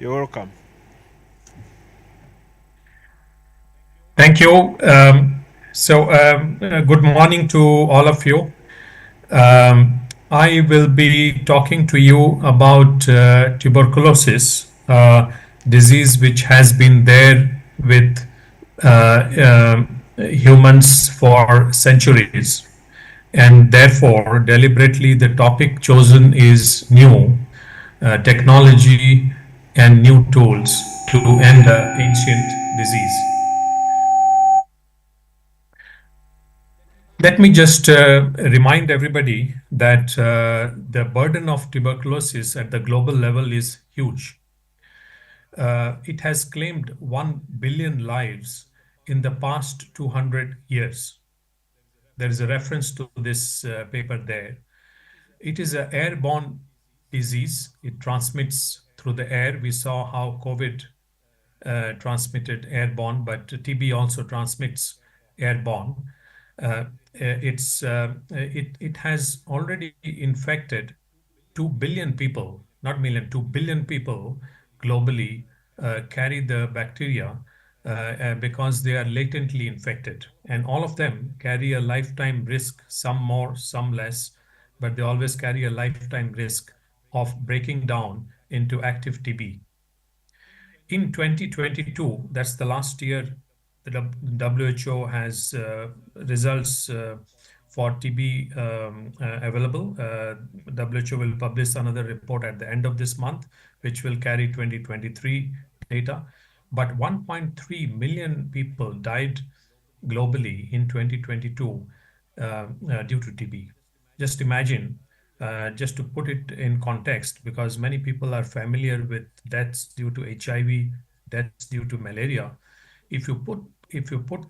You're welcome. Thank you. Good morning to all of you. I will be talking to you about tuberculosis, disease which has been there with humans for centuries. And therefore, deliberately, the topic chosen is new technology and new tools to end the ancient disease. Let me just remind everybody that the burden of tuberculosis at the global level is huge. It has claimed 1 billion lives in the past 200 years. There is a reference to this paper there. It is an airborne disease. It transmits through the air. We saw how COVID transmitted airborne, but TB also transmits airborne. It has already infected 2 billion people, not million, 2 billion people globally carry the bacteria because they are latently infected. And all of them carry a lifetime risk, some more, some less, but they always carry a lifetime risk of breaking down into active TB. In 2022, that's the last year the WHO has results for TB available. WHO will publish another report at the end of this month, which will carry 2023 data. But 1.3 million people died globally in 2022 due to TB. Just imagine, just to put it in context, because many people are familiar with deaths due to HIV, deaths due to malaria. If you put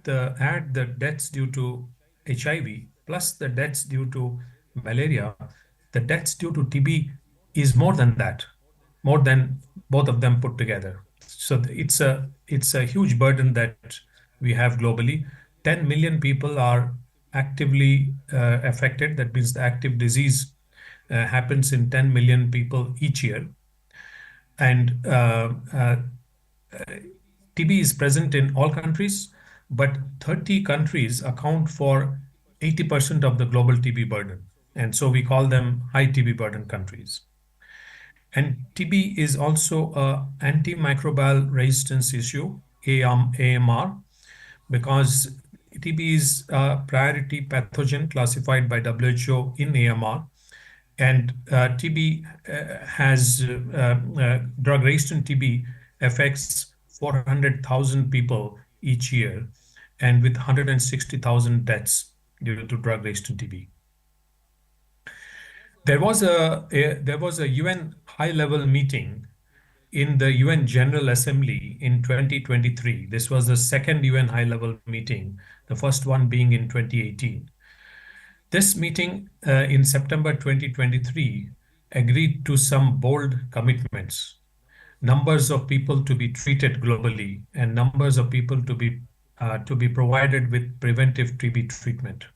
the deaths due to HIV plus the deaths due to malaria, the deaths due to TB is more than that, more than both of them put together. So it's a huge burden that we have globally. 10 million people are actively affected. That means the active disease happens in 10 million people each year. And TB is present in all countries, but 30 countries account for 80% of the global TB burden. And so we call them high TB burden countries. And TB is also a antimicrobial resistance issue, AMR, because TB is a priority pathogen classified by WHO in AMR. And TB has drug-resistant TB affects 400,000 people each year, and with 160,000 deaths due to drug-resistant TB. There was a UN high-level meeting in the UN General Assembly in 2023. This was the second UN high-level meeting, the first one being in 2018. This meeting in September 2023 agreed to some bold commitments. Numbers of people to be treated globally and numbers of people to be provided with preventive TB treatment.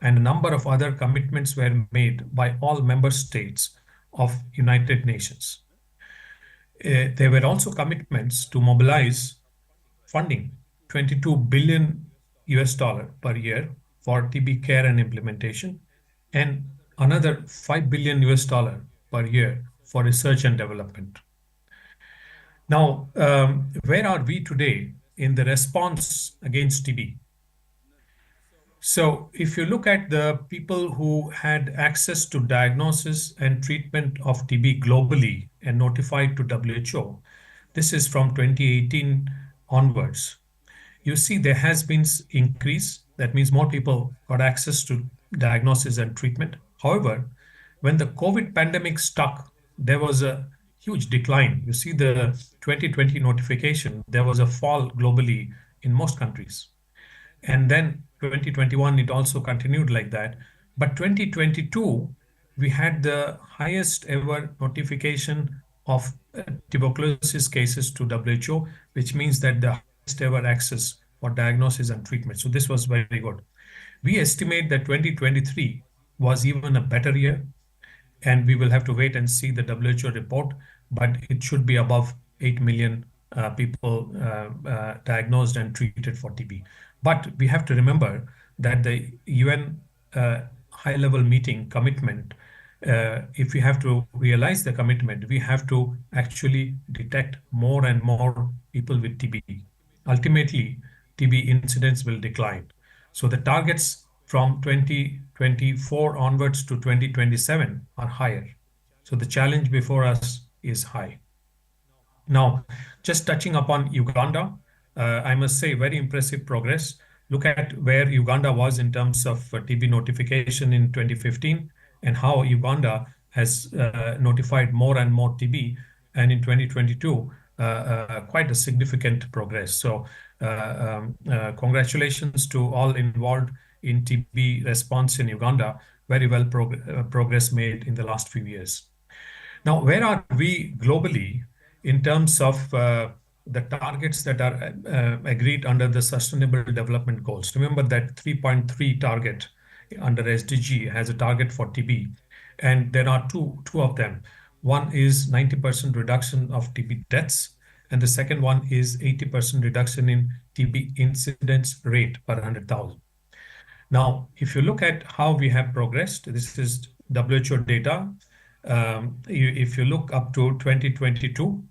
And a number of other commitments were made by all member states of United Nations. There were also commitments to mobilize funding 22 billion US dollar per year for TB care and implementation, and another 5 billion US dollar per year for research and development. Now, where are we today in the response against TB? So, if you look at the people who had access to diagnosis and treatment of TB globally and notified to WHO, this is from 2018 onwards. You see there has been increase. That means more people got access to diagnosis and treatment. However, when the COVID pandemic stuck, there was a huge decline. You see the 2020 notification, there was a fall globally in most countries. And then 2021, it also continued like that. But 2022, we had the highest ever notification of tuberculosis cases to WHO, which means that the highest ever access for diagnosis and treatment. So this was very good. We estimate that 2023 was even a better year, and we will have to wait and see the WHO report, but it should be above 8 million people diagnosed and treated for TB. But we have to remember that the UN high-level meeting commitment, if we have to realize the commitment, we have to actually detect more and more people with TB. Ultimately, TB incidence will decline. So the targets from 2024 onwards to 2027 are higher. So the challenge before us is high. Now, just touching upon Uganda, I must say very impressive progress. Look at where Uganda was in terms of TB notification in 2015 and how Uganda has notified more and more TB. And in 2022, quite a significant progress. So, congratulations to all involved in TB response in Uganda. Very well progress made in the last few years. Now, where are we globally in terms of the targets that are agreed under the Sustainable Development Goals? Remember that 3.3 target under SDG has a target for TB, and there are two of them. One is 90% reduction of TB deaths, and the second one is 80% reduction in TB incidence rate per 100,000. Now, if you look at how we have progressed, this is WHO data. If you look up to 2022,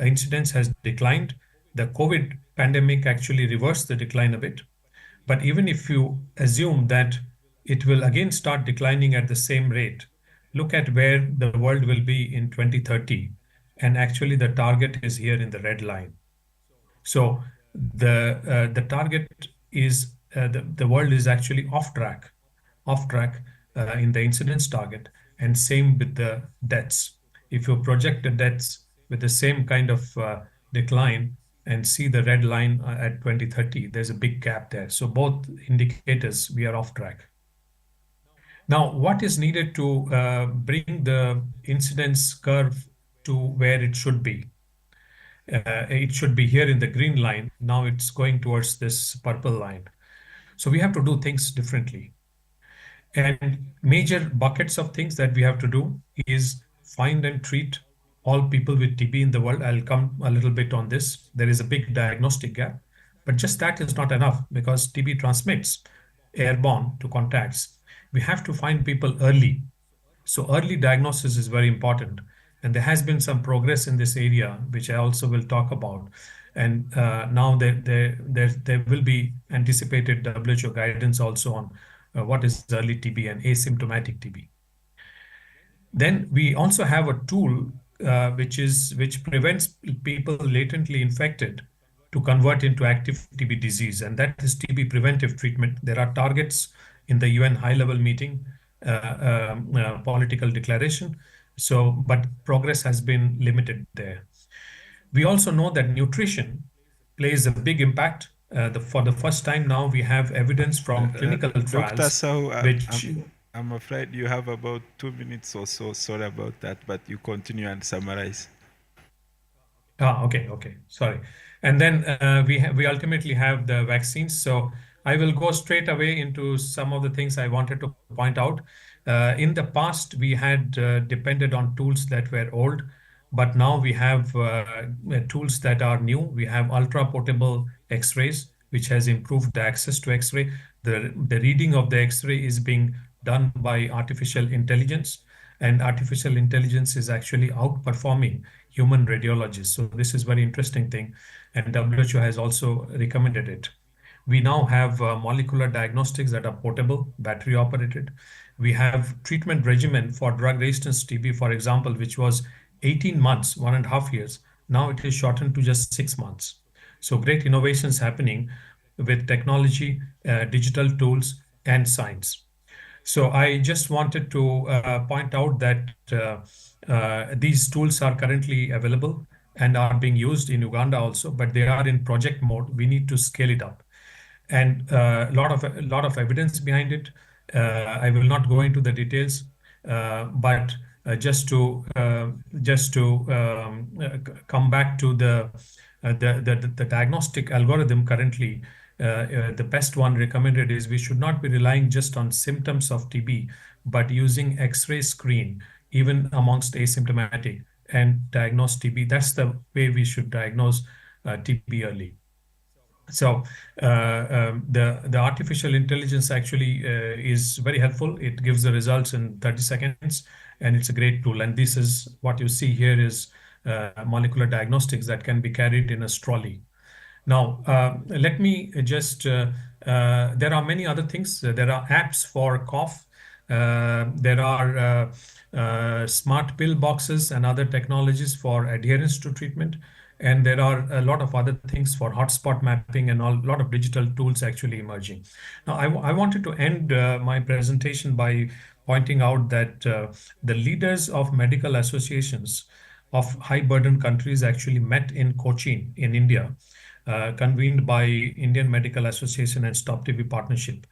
incidence has declined. The COVID pandemic actually reversed the decline a bit. But even if you assume that it will again start declining at the same rate, look at where the world will be in 2030. And actually, the target is here in the red line. So the target is the world is actually off track in the incidence target, and same with the deaths. If you project the deaths with the same kind of decline and see the red line at 2030, there's a big gap there. So both indicators we are off track. Now, what is needed to bring the incidence curve to where it should be? It should be here in the green line. Now it's going towards this purple line. So we have to do things differently. And major buckets of things that we have to do is find and treat all people with TB in the world. I'll come a little bit on this. There is a big diagnostic gap, but just that is not enough because TB transmits airborne to contacts. We have to find people early. So early diagnosis is very important. And there has been some progress in this area, which I also will talk about. And now there will be anticipated WHO guidance also on what is early TB and asymptomatic TB. Then we also have a tool which prevents people latently infected to convert into active TB disease, and that is TB preventive treatment. There are targets in the UN high-level meeting political declaration. So, but progress has been limited there. We also know that nutrition plays a big impact. For the first time now, we have evidence from clinical Dr. trials, So, which I'm afraid you have about 2 minutes or so. Sorry about that, but you continue and summarize. Okay. Sorry. And then we ultimately have the vaccines. So I will go straight away into some of the things I wanted to point out. In the past, we had depended on tools that were old, but now we have tools that are new. We have ultra portable X-rays, which has improved the access to X-ray. The reading of the X-ray is being done by artificial intelligence, and artificial intelligence is actually outperforming human radiologists. So this is very interesting thing, and WHO has also recommended it. We now have molecular diagnostics that are portable, battery operated. We have treatment regimen for drug resistance TB, for example, which was 18 months, 1.5 years. Now it is shortened to just 6 months. So great innovations happening with technology, digital tools, and science. So I just wanted to point out that these tools are currently available and are being used in Uganda also, but they are in project mode. We need to scale it up, and a lot of evidence behind it. I will not go into the details, but just to come back to the diagnostic algorithm currently. The best one recommended is we should not be relying just on symptoms of TB, but using X-ray screen, even amongst asymptomatic. and diagnose TB. That's the way we should diagnose TB early. So the artificial intelligence actually is very helpful. It gives the results in 30 seconds, and it's a great tool. And this is what you see here is molecular diagnostics that can be carried in a trolley. Now, let me just, there are many other things. There are apps for cough. There are smart pill boxes and other technologies for adherence to treatment. And there are a lot of other things for hotspot mapping and a lot of digital tools actually emerging. Now, I wanted to end my presentation by pointing out that the leaders of medical associations of high burden countries actually met in Cochin in India, convened by Indian Medical Association and Stop TB Partnership.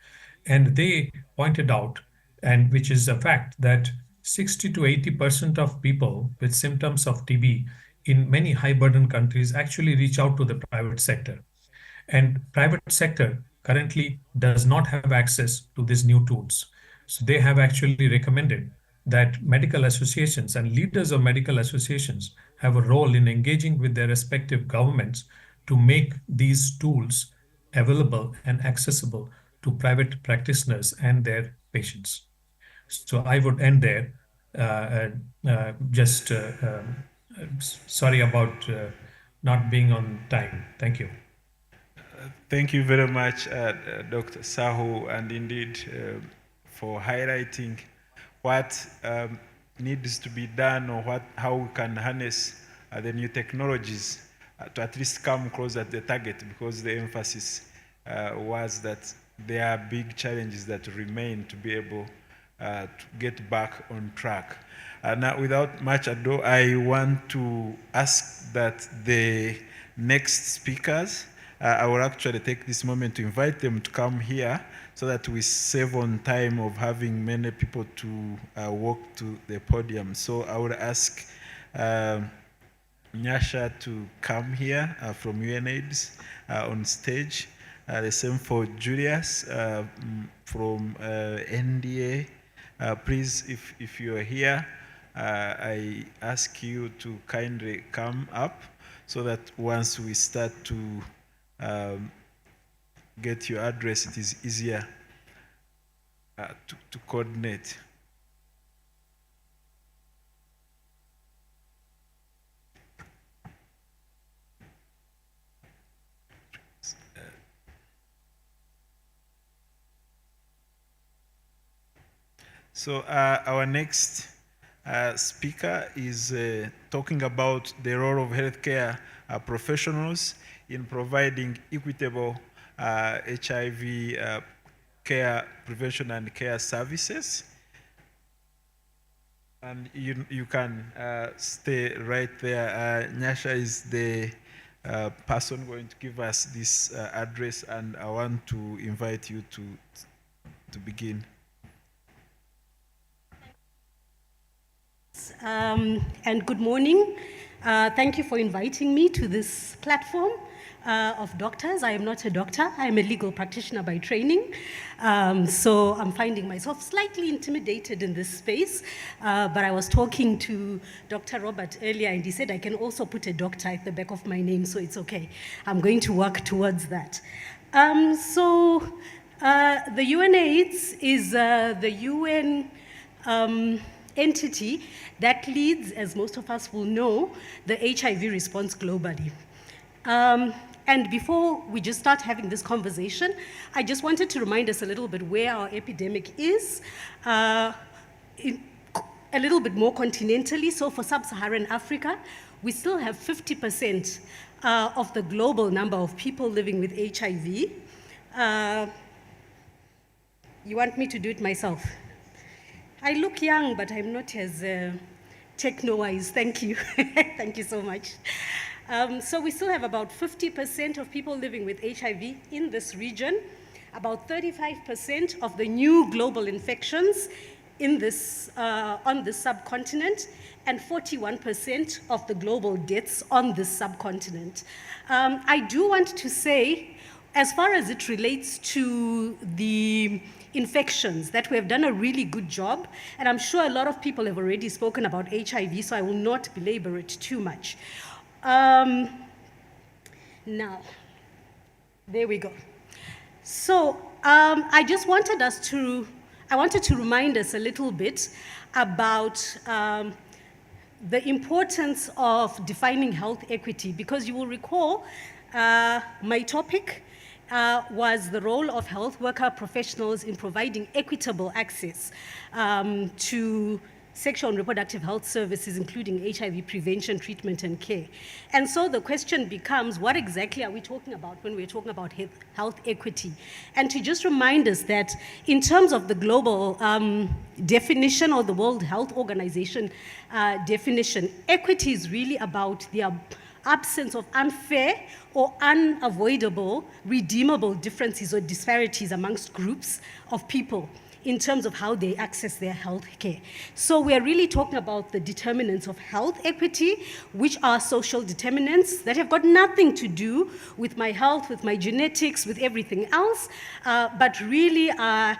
And they pointed out, and which is a fact, that 60 to 80% of people with symptoms of TB in many high burden countries actually reach out to the private sector. And private sector currently does not have access to these new tools. So they have actually recommended that medical associations and leaders of medical associations have a role in engaging with their respective governments to make these tools available and accessible to private practitioners and their patients. So I would end there. Just sorry about not being on time. Thank you. Thank you very much, Dr. Sahu, and indeed for highlighting what needs to be done, or how we can harness the new technologies to at least come closer to the target, because the emphasis was that there are big challenges that remain to be able to get back on track. Now, without much ado, I want to ask that the next speakers, I will actually take this moment to invite them to come here so that we save on time of having many people to walk to the podium. So I will ask Jashc to come here from UNAIDS on stage. The same for Julius from NDA. Please, if you're here, I ask you to kindly come up so that once we start to get your address, it is easier to coordinate. So our next speaker is talking about the role of healthcare professionals in providing equitable HIV care prevention and care services. And you can stay right there. Jashc is the person going to give us this address, and I want to invite you to begin. And good morning. Thank you for inviting me to this platform of doctors. I am not a doctor. I am a legal practitioner by training. So I'm finding myself slightly intimidated in this space. But I was talking to Dr. Robert earlier, and he said I can also put a doctor at the back of my name, so it's okay. I'm going to work towards that. The UNAIDS is the UN entity that leads, as most of us will know, the HIV response globally. And before we just start having this conversation, I just wanted to remind us a little bit where our epidemic is, a little bit more continentally. So for sub-Saharan Africa, we still have 50% of the global number of people living with HIV. You want me to do it myself? I look young, but I'm not as techno-wise. Thank you. Thank you so much. So we still have about 50% of people living with HIV in this region, about 35% of the new global infections in this, on this subcontinent, and 41% of the global deaths on this subcontinent. I do want to say, as far as it relates to the infections, that we have done a really good job. And I'm sure a lot of people have already spoken about HIV, so I will not belabor it too much. Now, there we go. So I wanted to remind us a little bit about the importance of defining health equity, because you will recall my topic was the role of health worker professionals in providing equitable access to sexual and reproductive health services, including HIV prevention, treatment, and care. And so the question becomes, what exactly are we talking about when we're talking about health equity? And to just remind us that in terms of the global definition, or the World Health Organization definition, equity is really about the absence of unfair or unavoidable, redeemable differences or disparities amongst groups of people in terms of how they access their health care. So we're really talking about the determinants of health equity, which are social determinants that have got nothing to do with my health, with my genetics, with everything else, but really are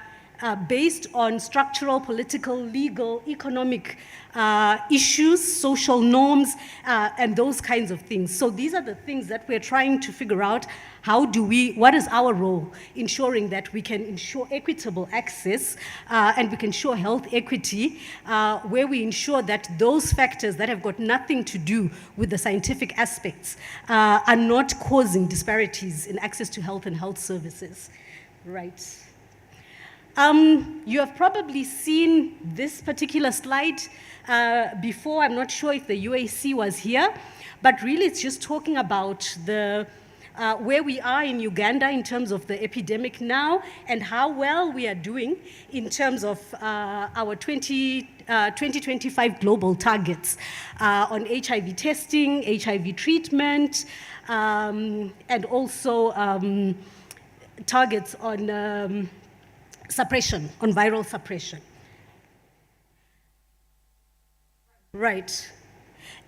based on structural, political, legal, economic issues, social norms, and those kinds of things. So these are the things that we're trying to figure out. What is our role ensuring that we can ensure equitable access and we can ensure health equity, where we ensure that those factors that have got nothing to do with the scientific aspects are not causing disparities in access to health and health services. Right. You have probably seen this particular slide before. I'm not sure if the UAC was here, but really it's just talking about where we are in Uganda in terms of the epidemic now, and how well we are doing in terms of our 2025 global targets on HIV testing, HIV treatment, and also targets on suppression, on viral suppression. Right.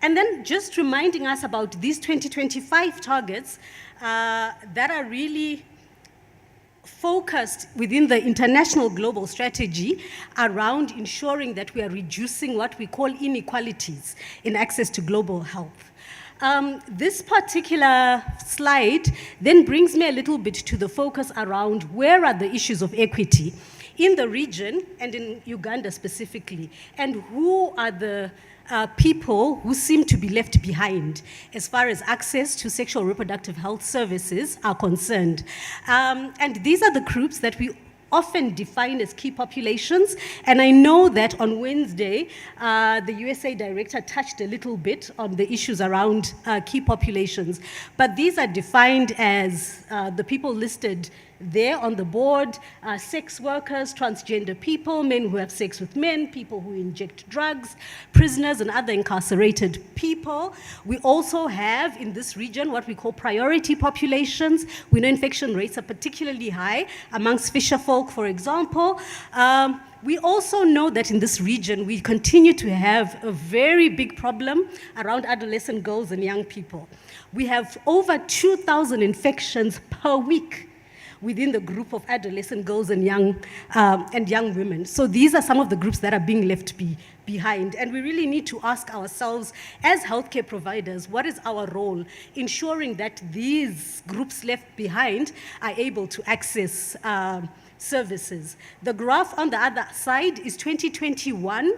And then just reminding us about these 2025 targets that are really focused within the international global strategy around ensuring that we are reducing what we call inequalities in access to global health. This particular slide then brings me a little bit to the focus around where are the issues of equity in the region and in Uganda specifically, and who are the people who seem to be left behind as far as access to sexual reproductive health services are concerned. And these are the groups that we often define as key populations, and I know that on Wednesday, the USA director touched a little bit on the issues around key populations, but these are defined as the people listed there on the board: sex workers, transgender people, men who have sex with men, people who inject drugs, prisoners and other incarcerated people. We also have in this region what we call priority populations. We know infection rates are particularly high amongst fisherfolk, for example. We also know that in this region, we continue to have a very big problem around adolescent girls and young people. We have over 2,000 infections per week within the group of adolescent girls and young women. So these are some of the groups that are being left behind. And we really need to ask ourselves, as healthcare providers, what is our role ensuring that these groups left behind are able to access services. The graph on the other side is 2021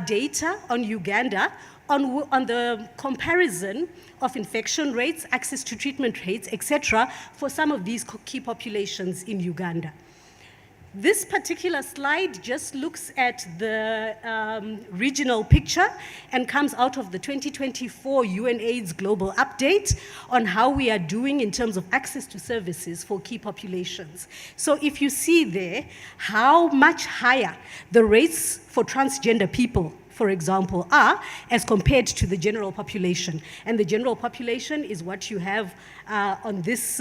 data on Uganda on the comparison of infection rates, access to treatment rates, etc., for some of these key populations in Uganda. This particular slide just looks at the regional picture and comes out of the 2024 UNAIDS Global Update on how we are doing in terms of access to services for key populations. So if you see there how much higher the rates for transgender people, for example, are as compared to the general population. And the general population is what you have on this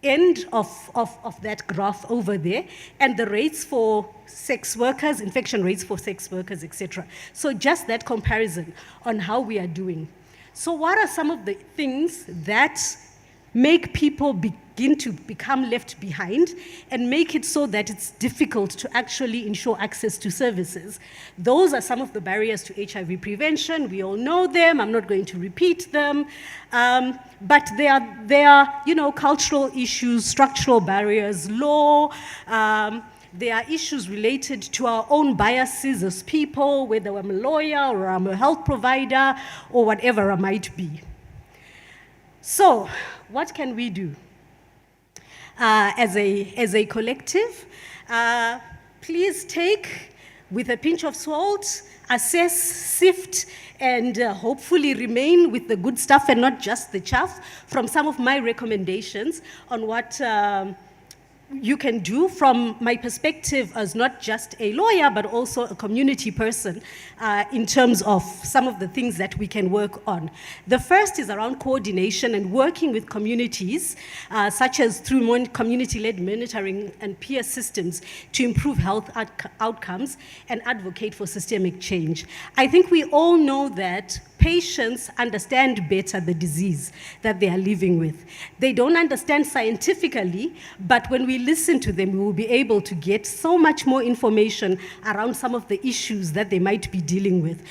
end of that graph over there, and the rates for sex workers, infection rates for sex workers, etc. So just that comparison on how we are doing. So what are some of the things that make people begin to become left behind, and make it so that it's difficult to actually ensure access to services. Those are some of the barriers to HIV prevention. We all know them. I'm not going to repeat them. But there are cultural issues, structural barriers, law. There are issues related to our own biases as people, whether I'm a lawyer or I'm a health provider or whatever I might be. So, what can we do as a collective? Please take, with a pinch of salt, assess, sift, and hopefully remain with the good stuff and not just the chaff from some of my recommendations on what you can do from my perspective as not just a lawyer, but also a community person in terms of some of the things that we can work on. The first is around coordination and working with communities, such as through community-led monitoring and peer systems to improve health outcomes and advocate for systemic change. I think we all know that patients understand better the disease that they are living with. They don't understand scientifically, but when we listen to them, we will be able to get so much more information around some of the issues that they might be dealing with.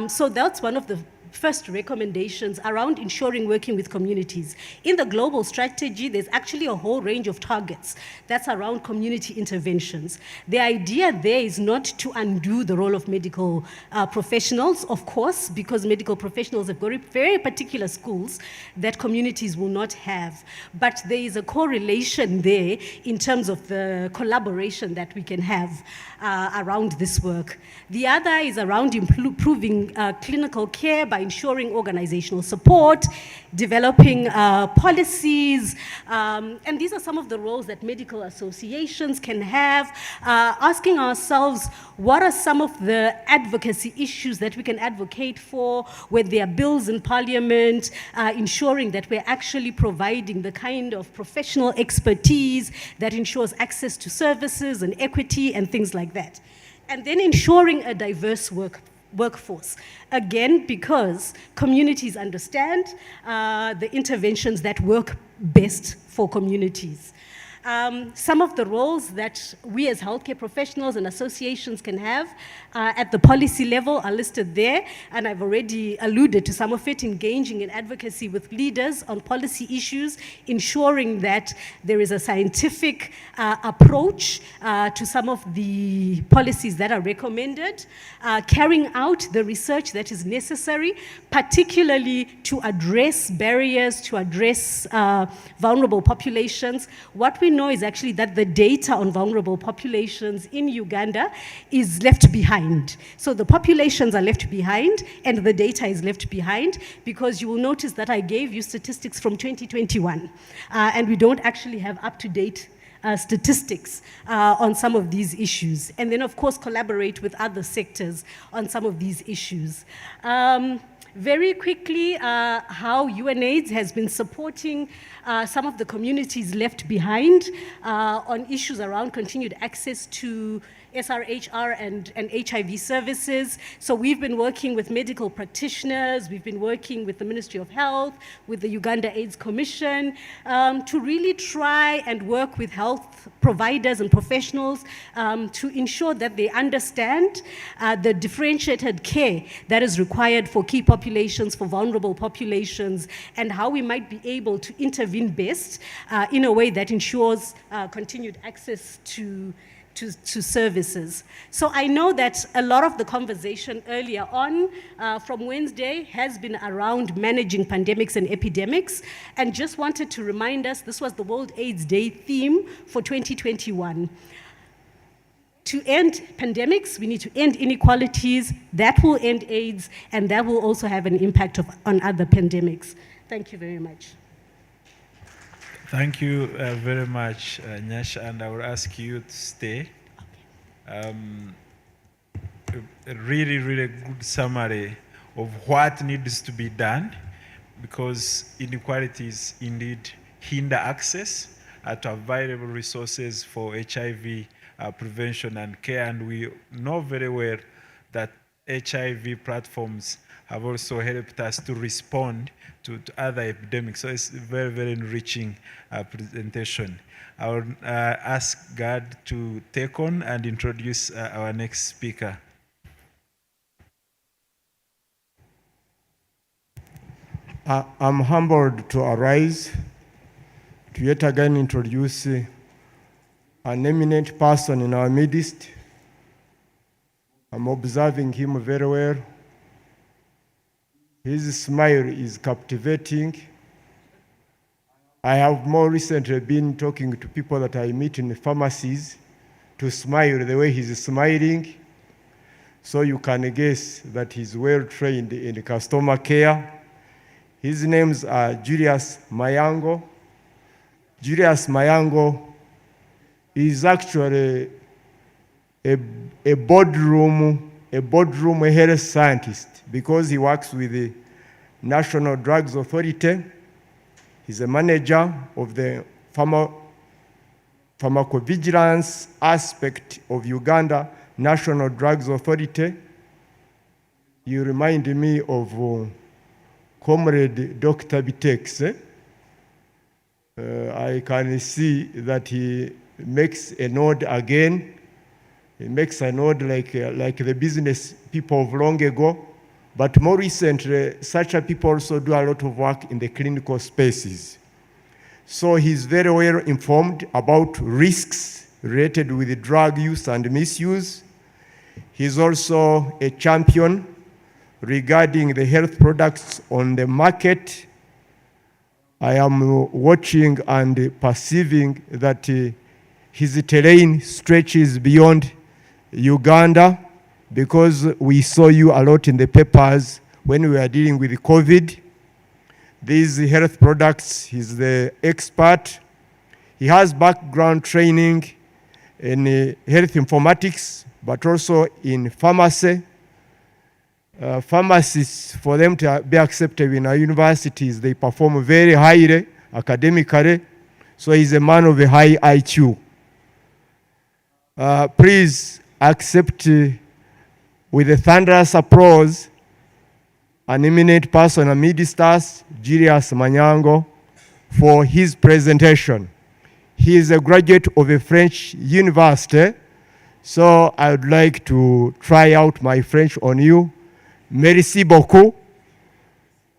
So that's one of the first recommendations around ensuring working with communities. In the global strategy, there's actually a whole range of targets that's around community interventions. The idea there is not to undo the role of medical professionals, of course, because medical professionals have got very particular skills that communities will not have. But there is a correlation there in terms of the collaboration that we can have around this work. The other is around improving clinical care by ensuring organizational support, developing policies, and these are some of the roles that medical associations can have, asking ourselves what are some of the advocacy issues that we can advocate for, where there are bills in parliament, ensuring that we're actually providing the kind of professional expertise that ensures access to services and equity and things like that. And then ensuring a diverse workforce. Again, because communities understand the interventions that work best for communities. Some of the roles that we as healthcare professionals and associations can have at the policy level are listed there, and I've already alluded to some of it: engaging in advocacy with leaders on policy issues, ensuring that there is a scientific approach to some of the policies that are recommended, carrying out the research that is necessary, particularly to address barriers, to address vulnerable populations. What we know is actually that the data on vulnerable populations in Uganda is left behind. So the populations are left behind and the data is left behind, because you will notice that I gave you statistics from 2021 and we don't actually have up-to-date statistics on some of these issues. And then, of course, collaborate with other sectors on some of these issues. Very quickly, how UNAIDS has been supporting some of the communities left behind on issues around continued access to SRHR and HIV services. So we've been working with medical practitioners, we've been working with the Ministry of Health, with the Uganda AIDS Commission, to really try and work with health providers and professionals to ensure that they understand the differentiated care that is required for key populations, for vulnerable populations, and how we might be able to intervene best in a way that ensures continued access to services. So I know that a lot of the conversation earlier on from Wednesday has been around managing pandemics and epidemics, and just wanted to remind us this was the World AIDS Day theme for 2021. To end pandemics, we need to end inequalities. That will end AIDS, and that will also have an impact on other pandemics. Thank you very much. Thank you very much, Jashc, and I will ask you to stay. A really, really good summary of what needs to be done, because inequalities indeed hinder access to available resources for HIV prevention and care, and we know very well that HIV platforms have also helped us to respond to other epidemics. So it's a very, very enriching presentation. I will ask Gad to take on and introduce our next speaker. I'm humbled to arise to yet again introduce an eminent person in our midst. I'm observing him very well. His smile is captivating. I have more recently been talking to people that I meet in the pharmacies to smile the way he's smiling. So you can guess that he's well trained in customer care. His names are Julius Mayango. Julius Mayango is actually a boardroom health scientist because he works with the National Drugs Authority. He's a manager of the pharmacovigilance aspect of Uganda National Drugs Authority. You remind me of Comrade Dr. Bitex. I can see that he makes a nod again. He makes a nod like the business people of long ago. But more recently, such people also do a lot of work in the clinical spaces. So he's very well informed about risks related with drug use and misuse. He's also a champion regarding the health products on the market. I am watching and perceiving that his terrain stretches beyond Uganda, because we saw you a lot in the papers when we were dealing with COVID. These health products, he's the expert. He has background training in health informatics, but also in pharmacy. Pharmacists, for them to be accepted in our universities, they perform very highly academically. So he's a man of a high IQ. Please accept with a thunderous applause an eminent person amidst us, Julius Mayango, for his presentation. He is a graduate of a French university, so I would like to try out my French on you. Merci beaucoup.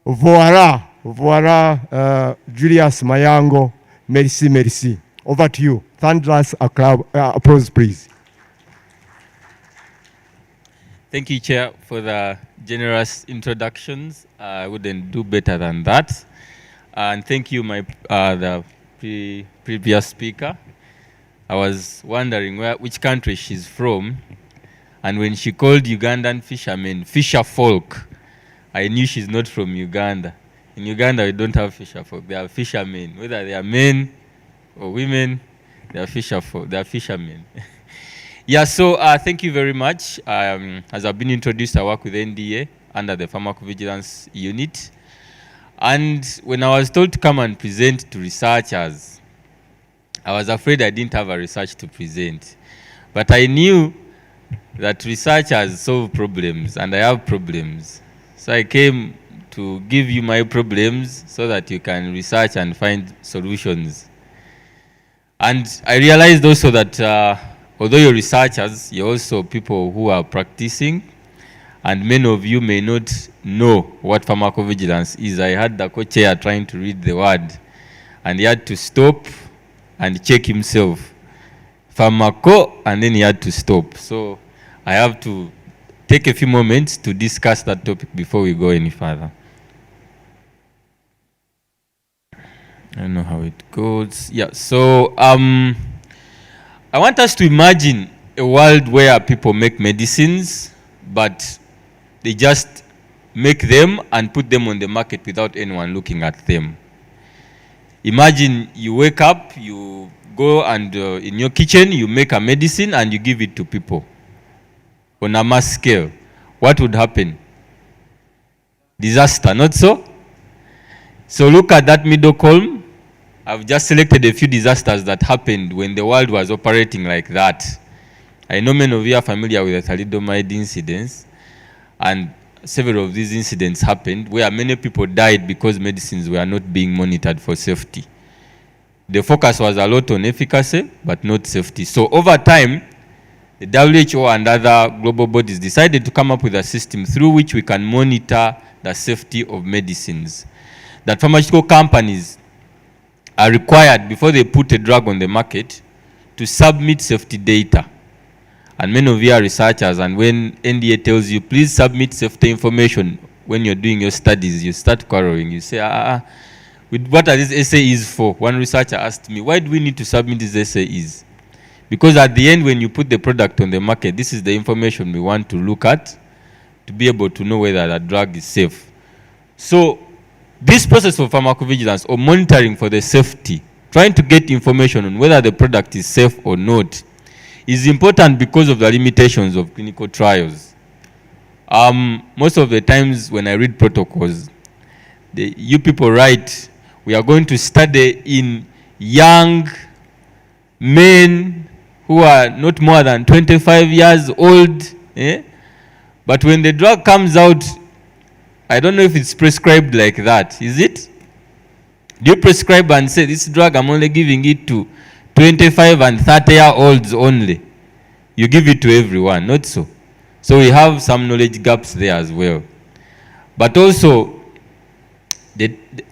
Voilà, Julius Mayango. Merci, merci. Over to you. Thunderous applause, please. Thank you, Chair, for the generous introductions. I wouldn't do better than that. And thank you, the previous speaker. I was wondering which country she's from. And when she called Ugandan fishermen fisher folk, I knew she's not from Uganda. In Uganda, we don't have fisher folk. They are fishermen. Whether they are men or women, they are fisher folk. They are fishermen. Yeah, so thank you very much. As I've been introduced, I work with NDA under the Pharmacovigilance Unit. And when I was told to come and present to researchers, I was afraid I didn't have a research to present. But I knew that researchers solve problems, and I have problems. So I came to give you my problems so that you can research and find solutions. And I realized also that although you're researchers, you're also people who are practicing, and many of you may not know what pharmacovigilance is. I had the co-chair trying to read the word, and he had to stop and check himself. Pharmaco, and then he had to stop. So I have to take a few moments to discuss that topic before we go any further. I don't know how it goes. Yeah, so I want us to imagine a world where people make medicines, but they just make them and put them on the market without anyone looking at them. Imagine you wake up, you go and in your kitchen, you make a medicine and you give it to people on a mass scale. What would happen? Disaster, not so? So look at that middle column. I've just selected a few disasters that happened when the world was operating like that. I know many of you are familiar with the thalidomide incidents. And several of these incidents happened where many people died because medicines were not being monitored for safety. The focus was a lot on efficacy, but not safety. So over time, the WHO and other global bodies decided to come up with a system through which we can monitor the safety of medicines. That pharmaceutical companies are required, before they put a drug on the market, to submit safety data. And many of you are researchers, and when NDA tells you, please submit safety information when you're doing your studies, you start quarreling. You say, what are these SAEs for? One researcher asked me, why do we need to submit these SAEs? Because at the end, when you put the product on the market, this is the information we want to look at to be able to know whether the drug is safe. So this process of pharmacovigilance, or monitoring for the safety, trying to get information on whether the product is safe or not, is important because of the limitations of clinical trials. Most of the times when I read protocols, you people write, we are going to study in young men who are not more than 25 years old. But when the drug comes out, I don't know if it's prescribed like that. Is it? Do you prescribe and say, this drug I'm only giving it to 25 and 30-year-olds only? You give it to everyone, not so. So we have some knowledge gaps there as well. But also,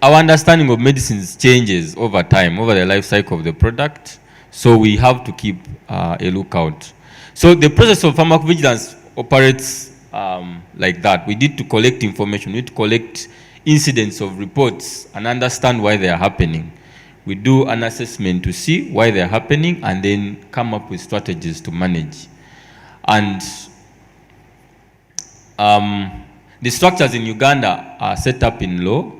our understanding of medicines changes over time, over the life cycle of the product. So we have to keep a lookout. So the process of pharmacovigilance operates like that. We need to collect information. We need to collect incidents of reports and understand why they are happening. We do an assessment to see why they are happening and then come up with strategies to manage. And the structures in Uganda are set up in law.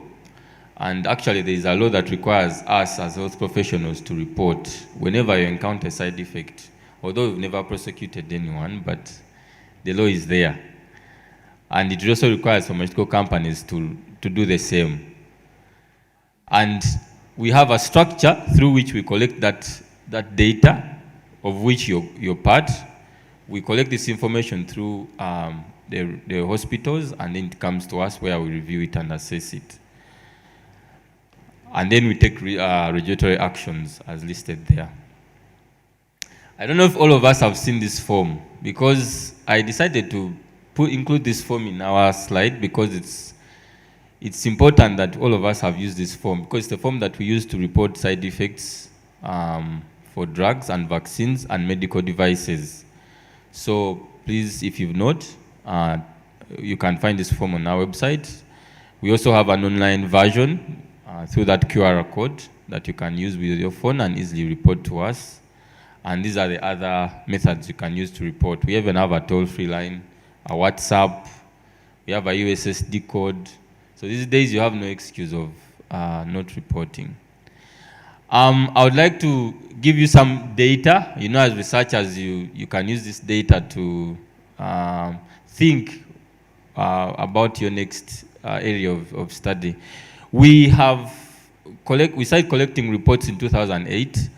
And actually, there is a law that requires us as health professionals to report whenever you encounter a side effect. Although we've never prosecuted anyone, but the law is there. And it also requires pharmaceutical companies to do the same. And we have a structure through which we collect that data, of which you're part. We collect this information through the hospitals, and then it comes to us where we review it and assess it. And then we take regulatory actions as listed there. I don't know if all of us have seen this form, because I decided to include this form in our slide because it's important that all of us have used this form, because it's the form that we use to report side effects for drugs and vaccines and medical devices. So please, if you've not, you can find this form on our website. We also have an online version through that QR code that you can use with your phone and easily report to us. And these are the other methods you can use to report. We even have a toll-free line, a WhatsApp, we have a USSD code. So these days you have no excuse of not reporting. I would like to give you some data. You know, as researchers, you can use this data to think about your next area of study. We started collecting reports in 2008,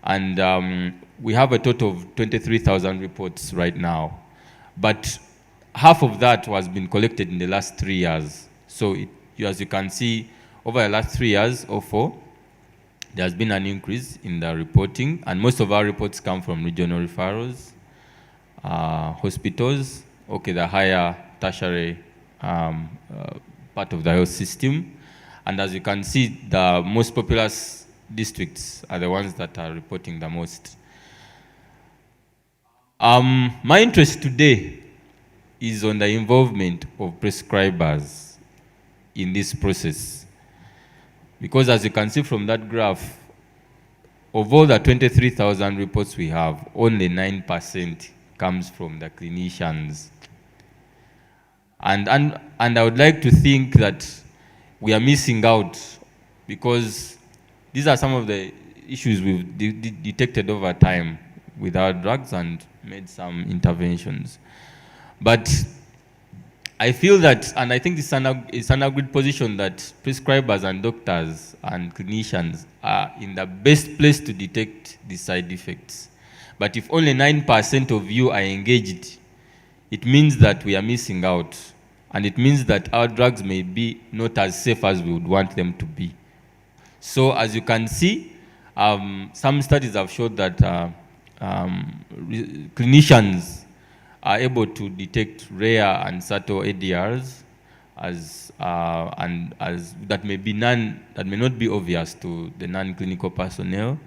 and we have a total of 23,000 reports right now. But half of that was been collected in the last 3 years. So as you can see, over the last 3 years or 4, there has been an increase in the reporting, and most of our reports come from regional referrals, hospitals, the higher tertiary part of the health system. And as you can see, the most populous districts are the ones that are reporting the most. My interest today is on the involvement of prescribers in this process. Because as you can see from that graph, of all the 23,000 reports we have, only 9% comes from the clinicians. And I would like to think that we are missing out, because these are some of the issues we've detected over time with our drugs and made some interventions. But I feel that, and I think it's an agreed position, that prescribers and doctors and clinicians are in the best place to detect these side effects. But if only 9% of you are engaged, it means that we are missing out And it means that our drugs may be not as safe as we would want them to be. So as you can see, some studies have showed that clinicians are able to detect rare and subtle ADRs as that may not be obvious to the non-clinical personnel.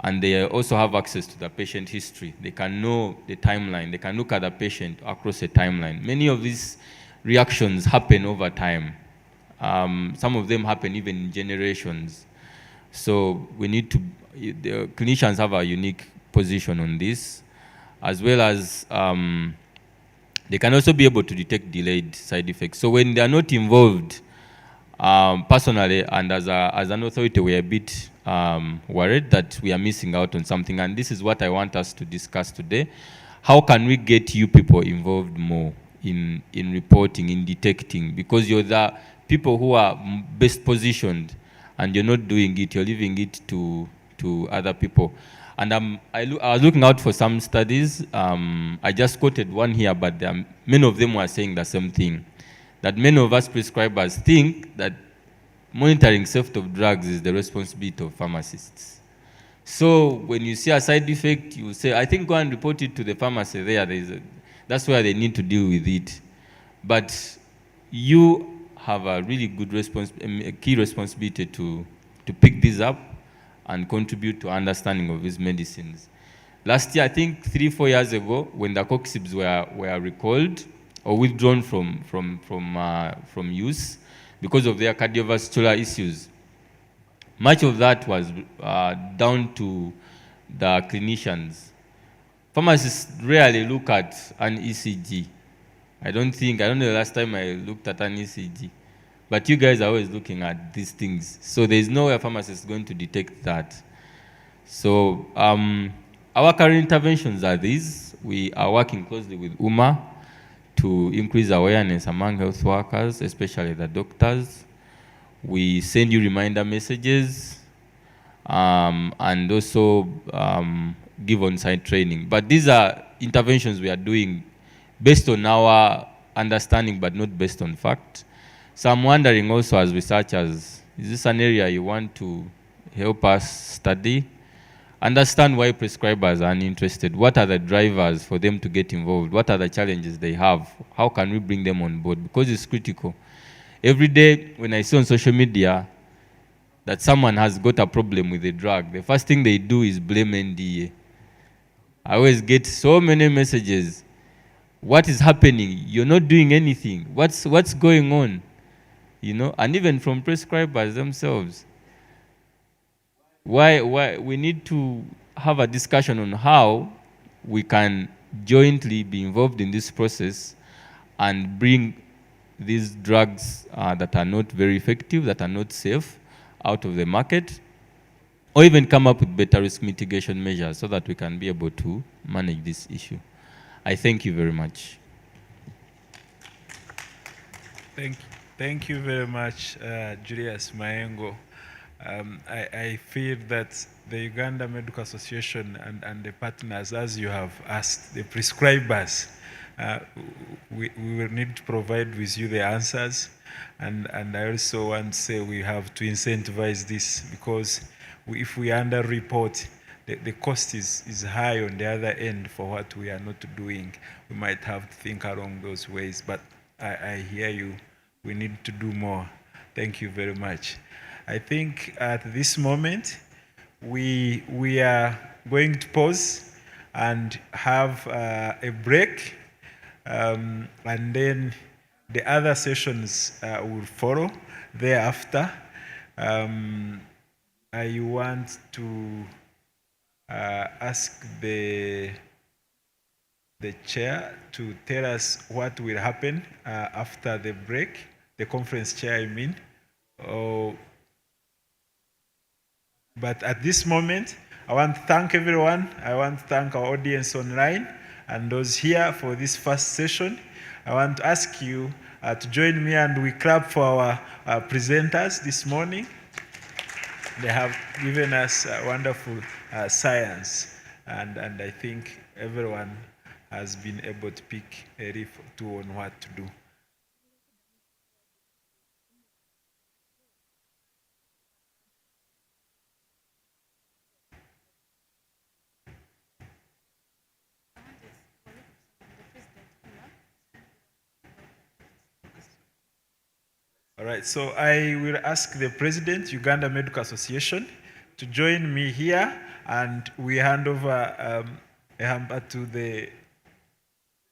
And they also have access to the patient history. They can know the timeline. They can look at the patient across a timeline. Many of these reactions happen over time. Some of them happen even in generations. So we need to, the clinicians have a unique position on this, as well as they can also be able to detect delayed side effects. So when they are not involved, personally and as an authority, we are a bit worried that we are missing out on something. And this is what I want us to discuss today. How can we get you people involved more in reporting, in detecting? Because you're the people who are best positioned, and you're not doing it, you're leaving it to other people. And I was looking out for some studies. I just quoted one here, but many of them were saying the same thing, that many of us prescribers think that monitoring safety of drugs is the responsibility of pharmacists. So when you see a side effect, you say, I think go and report it to the pharmacy there. That's where they need to deal with it. But you have a really good a key responsibility to pick this up and contribute to understanding of these medicines. Last year, I think 3-4 years ago, when the coxibs were recalled or withdrawn from use because of their cardiovascular issues, much of that was down to the clinicians. Pharmacists rarely look at an ECG. I don't know the last time I looked at an ECG. But you guys are always looking at these things. So there's no way a pharmacist is going to detect that. So our current interventions are these. We are working closely with UMA to increase awareness among health workers, especially the doctors. We send you reminder messages and also give on-site training. But these are interventions we are doing based on our understanding, but not based on fact. So I'm wondering also, as researchers, is this an area you want to help us study? Understand why prescribers are uninterested. What are the drivers for them to get involved? What are the challenges they have? How can we bring them on board? Because it's critical. Every day when I see on social media that someone has got a problem with a drug, the first thing they do is blame NDA. I always get so many messages. What is happening? You're not doing anything. What's going on? You know, and even from prescribers themselves. Why we need to have a discussion on how we can jointly be involved in this process and bring these drugs that are not very effective, that are not safe, out of the market, or even come up with better risk mitigation measures so that we can be able to manage this issue. I thank you very much. Thank you very much, Julius Maengo. I feel that the Uganda Medical Association and the partners, as you have asked, the prescribers, we will need to provide with you the answers. And I also want to say we have to incentivize this, because if we underreport, the cost is high on the other end for what we are not doing. We might have to think along those ways, but I hear you. We need to do more. Thank you very much. I think at this moment, we are going to pause and have a break, and then the other sessions will follow thereafter. I want to ask the chair to tell us what will happen after the break, the conference chair, I mean. But at this moment, I want to thank everyone. I want to thank our audience online and those here for this first session. I want to ask you to join me, and we clap for our presenters this morning. They have given us wonderful science, and I think everyone has been able to pick a riff or two on what to do. All right, so I will ask the President, Uganda Medical Association, to join me here, and we hand over a hamper to the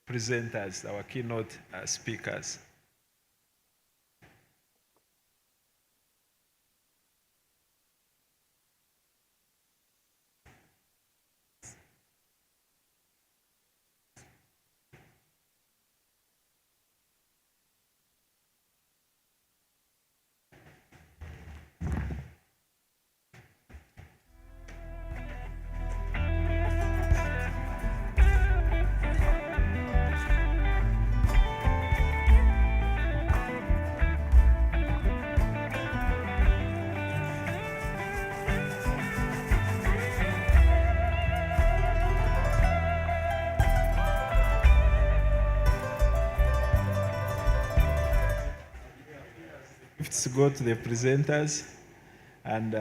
presenters, our keynote speakers. Gifts go to the presenters. And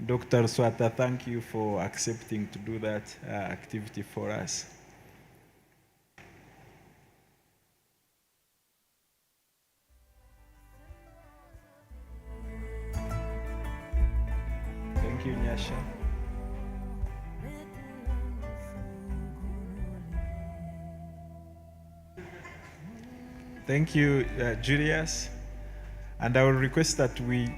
Dr. Swata, thank you for accepting to do that activity for us. Thank you, Nyasha. Thank you, Julius. And I will request that we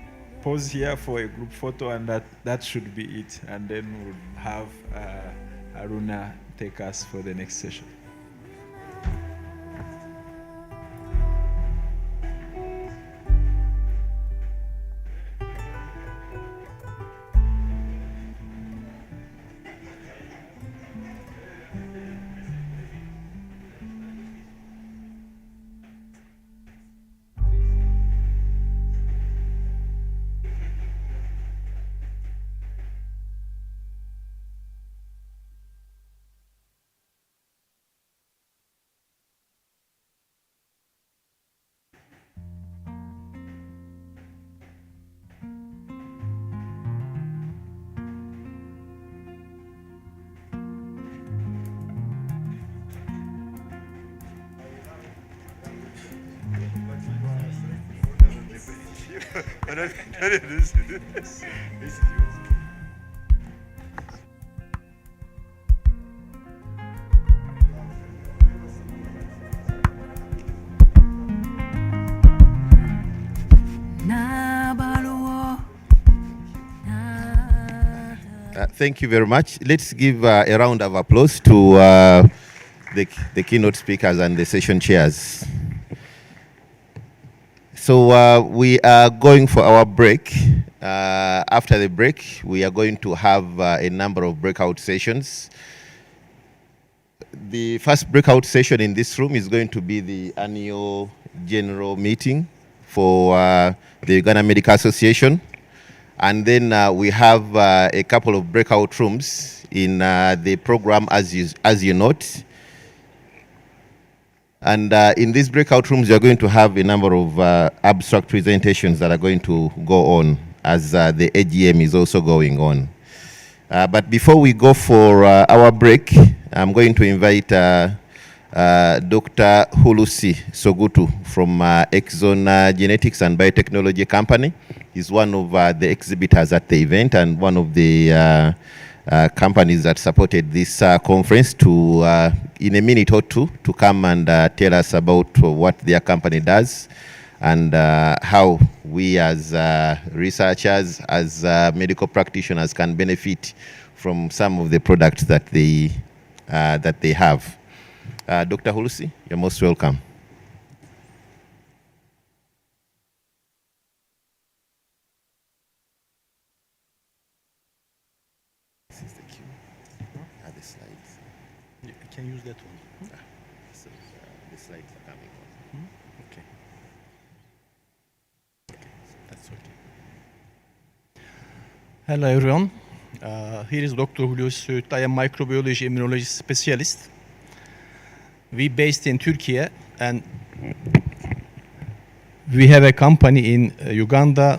pause here for a group photo, and that should be it. And then we'll have Aruna take us for the next session. Thank you very much. Let's give a round of applause to the keynote speakers and the session chairs. So we are going for our break. After the break, we are going to have a number of breakout sessions. The first breakout session in this room is going to be the annual general meeting for the Uganda Medical Association. And then we have a couple of breakout rooms in the program, as you note. And in these breakout rooms, you're going to have a number of abstract presentations that are going to go on as the AGM is also going on. But before we go for our break, I'm going to invite Dr. Hulusi Sogutu from Exxon Genetics and Biotechnology Company. He's one of the exhibitors at the event and one of the companies that supported this conference to, in a minute or two, to come and tell us about what their company does and how we as researchers, as medical practitioners can benefit from some of the products that they have. Dr. Hulusi, you're most welcome. This is the cue. The slides. You can use that one. So, the slides are coming on. Okay. That's okay. Hello, everyone. Here is Dr. Hulusi Söğütlü. I am microbiology immunology specialist. We based in Turkey, and we have a company in Uganda.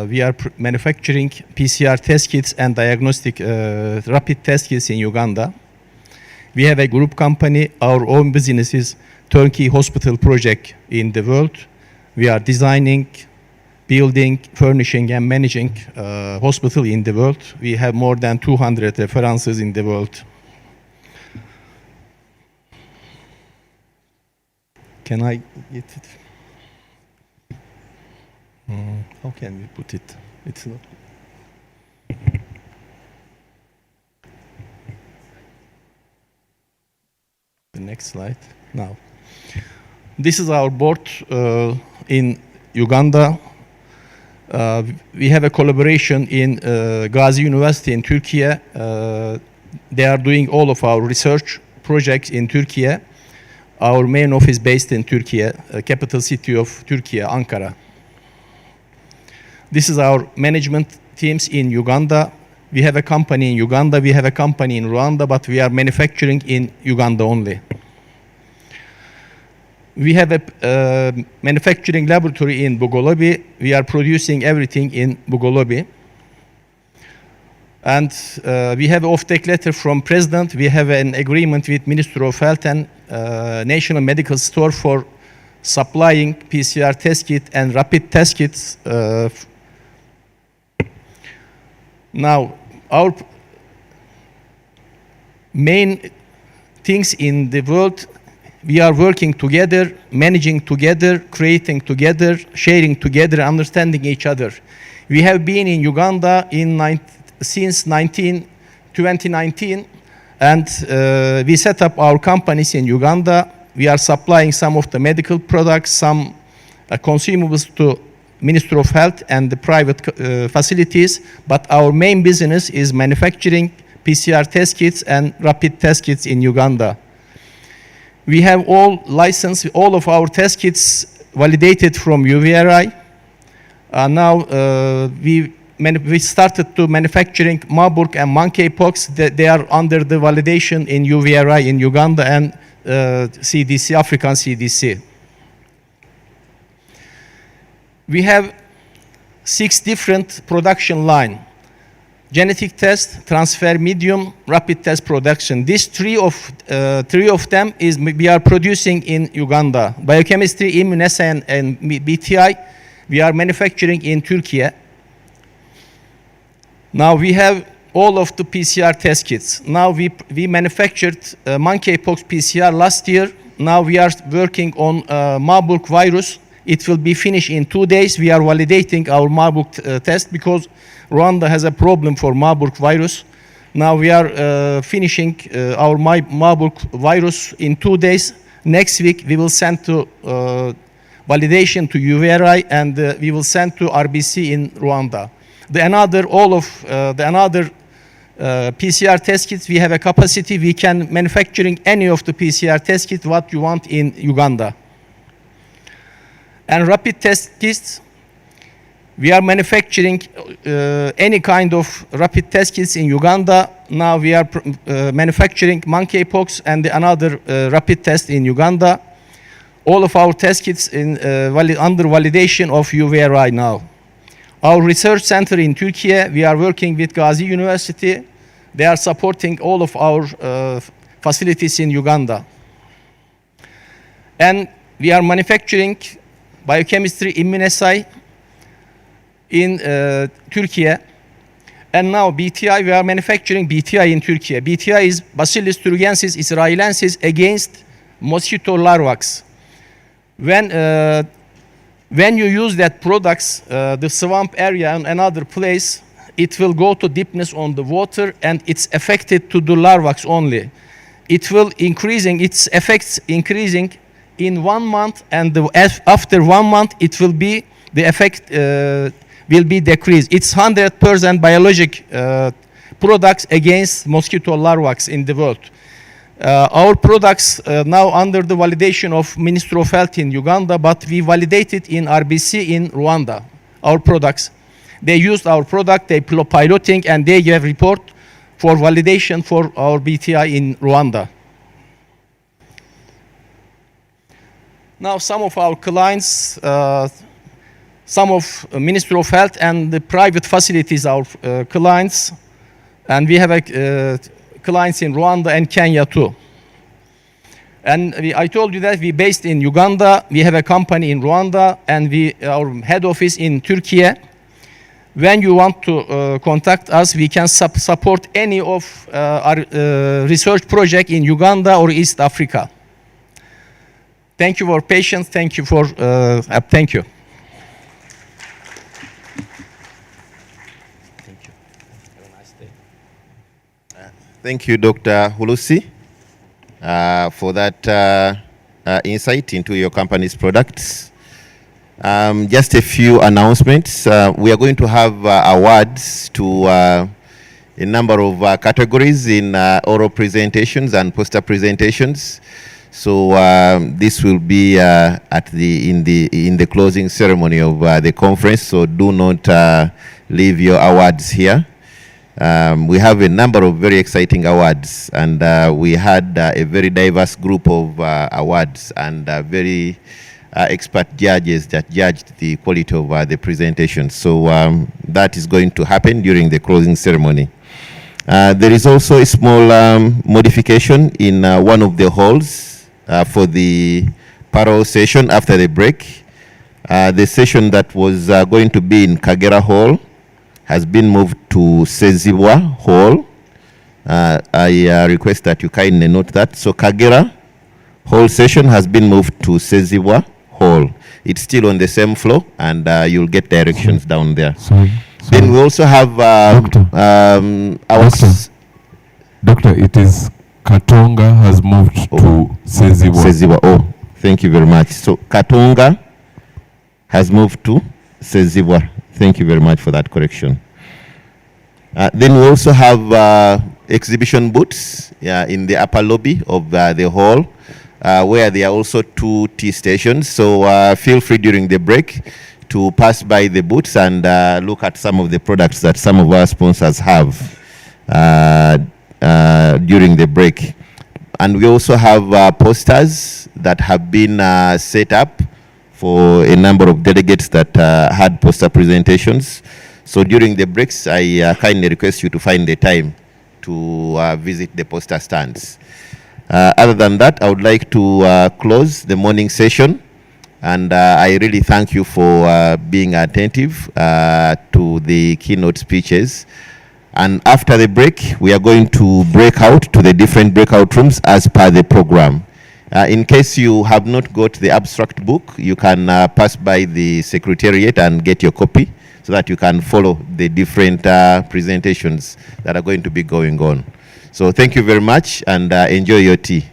We are manufacturing PCR test kits and diagnostic rapid test kits in Uganda. We have a group company. Our own business is turnkey hospital project in the world. We are designing, building, furnishing, and managing hospital in the world. We have more than 200 references in the world. Can I get it? How can we put it? It's not. The next slide. Now, this is our board in Uganda. We have a collaboration in Gazi University in Turkey. They are doing all of our research projects in Turkey. Our main office based in Turkey, capital city of Turkey, Ankara. This is our management teams in Uganda. We have a company in Uganda, we have a company in Rwanda, but we are manufacturing in Uganda only. We have a manufacturing laboratory in Bugolobi. We are producing everything in Bugolobi. And we have an off-take letter from President. We have an agreement with Ministry of Health and National Medical Store for supplying PCR test kit and rapid test kits. Now, our main things in the world, we are working together, managing together, creating together, sharing together, understanding each other. We have been in Uganda since 2019, and we set up our companies in Uganda. We are supplying some of the medical products, some consumables to Ministry of Health and the private facilities, but our main business is manufacturing PCR test kits and rapid test kits in Uganda. We have all licensed, all of our test kits validated from UVRI. Now we started to manufacturing Marburg and monkeypox. They are under the validation in UVRI in Uganda and CDC, African CDC. We have 6 different production lines: genetic test, transfer medium, rapid test production. These three of them is we are producing in Uganda. Biochemistry, immunoassay, and BTI, we are manufacturing in Turkey. Now we have all of the PCR test kits. Now we manufactured monkeypox PCR last year. Now we are working on Marburg virus. It will be finished in 2 days. We are validating our Marburg test because Rwanda has a problem for Marburg virus. Now we are finishing our Marburg virus in 2 days. Next week we will send to validation to UVRI and we will send to RBC in Rwanda. The another PCR test kits, we have a capacity. We can manufacturing any of the PCR test kits what you want in Uganda. And rapid test kits, we are manufacturing any kind of rapid test kits in Uganda. Now we are manufacturing monkeypox and another rapid test in Uganda. All of our test kits under validation of UVRI now. Our research center in Turkey, we are working with Gazi University. They are supporting all of our facilities in Uganda. And we are manufacturing biochemistry immunoassay in Turkey. And now BTI, we are manufacturing BTI in Turkey. BTI is Bacillus thuringiensis israelensis against mosquito larvae. When you use that products, the swamp area and another place, it will go to deepness on the water and it's affected to the larvae only. It will increasing, its effects increasing in 1 month, and after 1 month it will be, the effect will be decreased. It's 100% biologic products against mosquito larvae in the world. Our products now under the validation of Ministry of Health in Uganda, but we validated in RBC in Rwanda, our products. They used our product, they piloting, and they gave report for validation for our BTI in Rwanda. Now some of our clients, some of Ministry of Health and the private facilities are clients, and we have clients in Rwanda and Kenya too. And I told you that we based in Uganda, we have a company in Rwanda, and our head office in Turkey. When you want to contact us, we can support any of our research project in Uganda or East Africa. Thank you for patience. Thank you for thank you. Thank you, Dr. Hulusi, for that insight into your company's products. Just a few announcements. We are going to have awards to a number of categories in oral presentations and poster presentations. So this will be in the closing ceremony of the conference. So do not leave your awards here. We have a number of very exciting awards, and we had a very diverse group of awards and very expert judges that judged the quality of the presentation. So that is going to happen during the closing ceremony. There is also a small modification in one of the halls for the parallel session after the break. The session that was going to be in Kagera Hall has been moved to Sezibwa Hall. I request that you kindly note that. So Kagera Hall session has been moved to Sezibwa Hall. It's still on the same floor, and you'll get directions down there. Sorry. Then we also have Doctor, it is Katonga has moved to Sezibwa. Sezibwa. Oh, thank you very much. So Katonga has moved to Sezibwa. Thank you very much for that correction. Then we also have exhibition booths in the upper lobby of the hall, where there are also 2 tea stations. So feel free during the break to pass by the booths and look at some of the products that some of our sponsors have during the break. And we also have posters that have been set up for a number of delegates that had poster presentations. So during the breaks, I kindly request you to find the time to visit the poster stands. Other than that, I would like to close the morning session, and I really thank you for being attentive to the keynote speeches. And after the break, we are going to break out to the different breakout rooms as per the program. In case you have not got the abstract book, you can pass by the secretariat and get your copy so that you can follow the different presentations that are going to be going on. So thank you very much, and enjoy your tea.